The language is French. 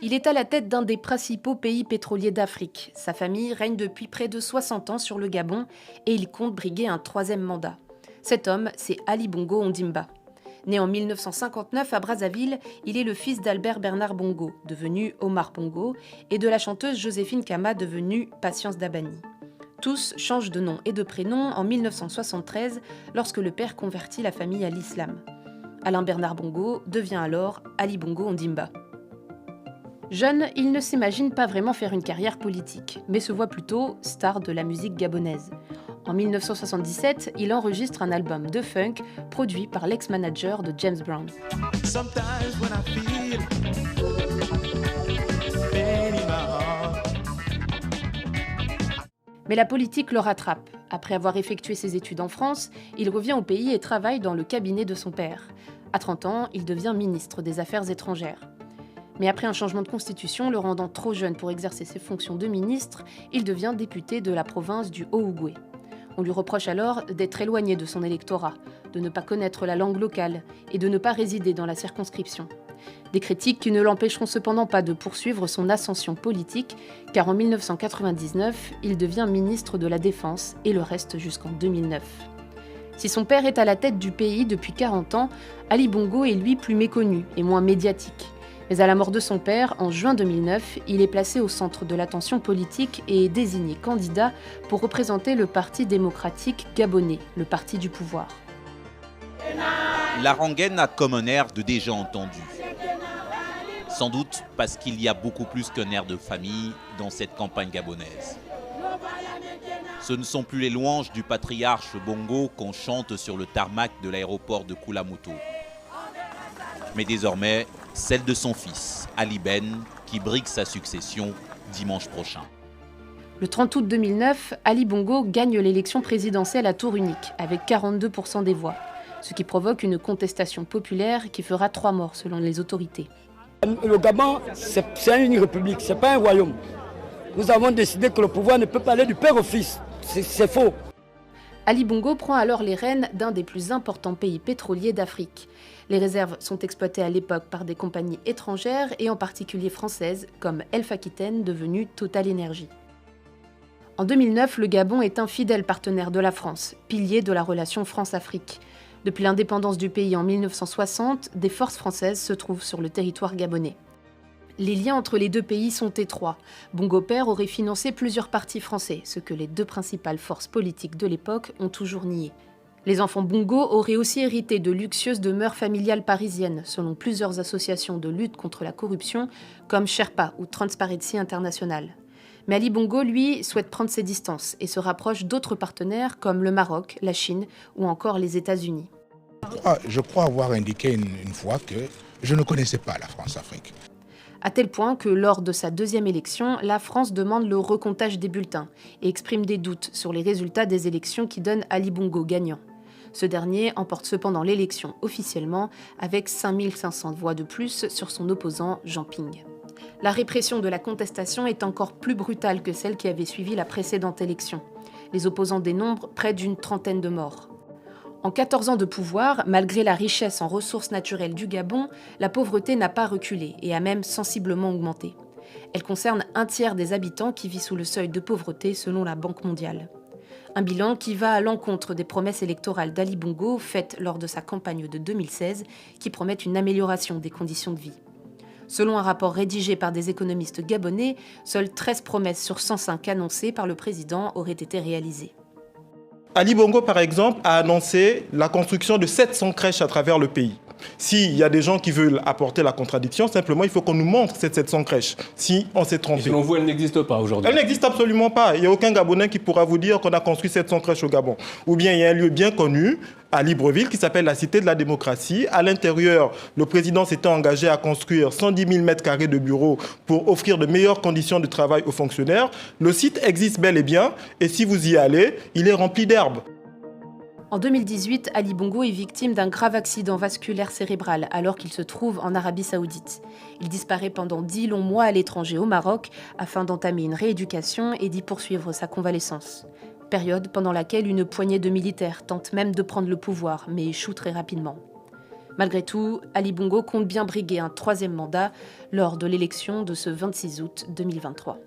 Il est à la tête d'un des principaux pays pétroliers d'Afrique. Sa famille règne depuis près de 60 ans sur le Gabon et il compte briguer un troisième mandat. Cet homme, c'est Ali Bongo Ondimba. Né en 1959 à Brazzaville, il est le fils d'Albert Bernard Bongo, devenu Omar Bongo, et de la chanteuse Joséphine Kama, devenue Patience Dabani. Tous changent de nom et de prénom en 1973 lorsque le père convertit la famille à l'islam. Alain Bernard Bongo devient alors Ali Bongo Ondimba. Jeune, il ne s'imagine pas vraiment faire une carrière politique, mais se voit plutôt star de la musique gabonaise. En 1977, il enregistre un album de funk produit par l'ex-manager de James Brown. Mais la politique le rattrape. Après avoir effectué ses études en France, il revient au pays et travaille dans le cabinet de son père. À 30 ans, il devient ministre des Affaires étrangères. Mais après un changement de constitution le rendant trop jeune pour exercer ses fonctions de ministre, il devient député de la province du Haut-Ogooué. On lui reproche alors d'être éloigné de son électorat, de ne pas connaître la langue locale et de ne pas résider dans la circonscription. Des critiques qui ne l'empêcheront cependant pas de poursuivre son ascension politique, car en 1999, il devient ministre de la Défense et le reste jusqu'en 2009. Si son père est à la tête du pays depuis 40 ans, Ali Bongo est lui plus méconnu et moins médiatique. Mais à la mort de son père, en juin 2009, il est placé au centre de l'attention politique et est désigné candidat pour représenter le Parti démocratique gabonais, le parti du pouvoir. La rengaine a comme un air de déjà entendu. Sans doute parce qu'il y a beaucoup plus qu'un air de famille dans cette campagne gabonaise. Ce ne sont plus les louanges du patriarche Bongo qu'on chante sur le tarmac de l'aéroport de Koulamouto. Mais désormais, celle de son fils, Ali Ben, qui brigue sa succession dimanche prochain. Le 30 août 2009, Ali Bongo gagne l'élection présidentielle à tour unique, avec 42% des voix, ce qui provoque une contestation populaire qui fera 3 morts selon les autorités. Le Gabon, c'est une république, ce n'est pas un royaume. Nous avons décidé que le pouvoir ne peut pas aller du père au fils. C'est faux. Ali Bongo prend alors les rênes d'un des plus importants pays pétroliers d'Afrique. Les réserves sont exploitées à l'époque par des compagnies étrangères et en particulier françaises, comme Elf Aquitaine, devenue Total Energy. En 2009, le Gabon est un fidèle partenaire de la France, pilier de la relation France-Afrique. Depuis l'indépendance du pays en 1960, des forces françaises se trouvent sur le territoire gabonais. Les liens entre les deux pays sont étroits. Bongo père aurait financé plusieurs partis français, ce que les deux principales forces politiques de l'époque ont toujours nié. Les enfants Bongo auraient aussi hérité de luxueuses demeures familiales parisiennes, selon plusieurs associations de lutte contre la corruption, comme Sherpa ou Transparency International. Mais Ali Bongo, lui, souhaite prendre ses distances et se rapproche d'autres partenaires comme le Maroc, la Chine ou encore les États-Unis. Je crois avoir indiqué une fois que je ne connaissais pas la France-Afrique. À tel point que lors de sa deuxième élection, la France demande le recomptage des bulletins et exprime des doutes sur les résultats des élections qui donnent Ali Bongo gagnant. Ce dernier emporte cependant l'élection officiellement avec 5500 voix de plus sur son opposant Jean Ping. La répression de la contestation est encore plus brutale que celle qui avait suivi la précédente élection. Les opposants dénombrent près d'une trentaine de morts. En 14 ans de pouvoir, malgré la richesse en ressources naturelles du Gabon, la pauvreté n'a pas reculé et a même sensiblement augmenté. Elle concerne un tiers des habitants qui vit sous le seuil de pauvreté selon la Banque mondiale. Un bilan qui va à l'encontre des promesses électorales d'Ali Bongo faites lors de sa campagne de 2016 qui promettent une amélioration des conditions de vie. Selon un rapport rédigé par des économistes gabonais, seules 13 promesses sur 105 annoncées par le président auraient été réalisées. Ali Bongo, par exemple, a annoncé la construction de 700 crèches à travers le pays. S'il y a des gens qui veulent apporter la contradiction, simplement, il faut qu'on nous montre ces 700 crèches, si on s'est trompé. Et selon vous, elle n'existe pas aujourd'hui? Elle n'existe absolument pas. Il n'y a aucun Gabonais qui pourra vous dire qu'on a construit 700 crèches au Gabon. Ou bien il y a un lieu bien connu, à Libreville, qui s'appelle la Cité de la Démocratie. À l'intérieur, le président s'était engagé à construire 110 000 m² de bureaux pour offrir de meilleures conditions de travail aux fonctionnaires. Le site existe bel et bien, et si vous y allez, il est rempli d'herbes. En 2018, Ali Bongo est victime d'un grave accident vasculaire cérébral alors qu'il se trouve en Arabie Saoudite. Il disparaît pendant 10 longs mois à l'étranger au Maroc afin d'entamer une rééducation et d'y poursuivre sa convalescence. Période pendant laquelle une poignée de militaires tentent même de prendre le pouvoir mais échouent très rapidement. Malgré tout, Ali Bongo compte bien briguer un troisième mandat lors de l'élection de ce 26 août 2023.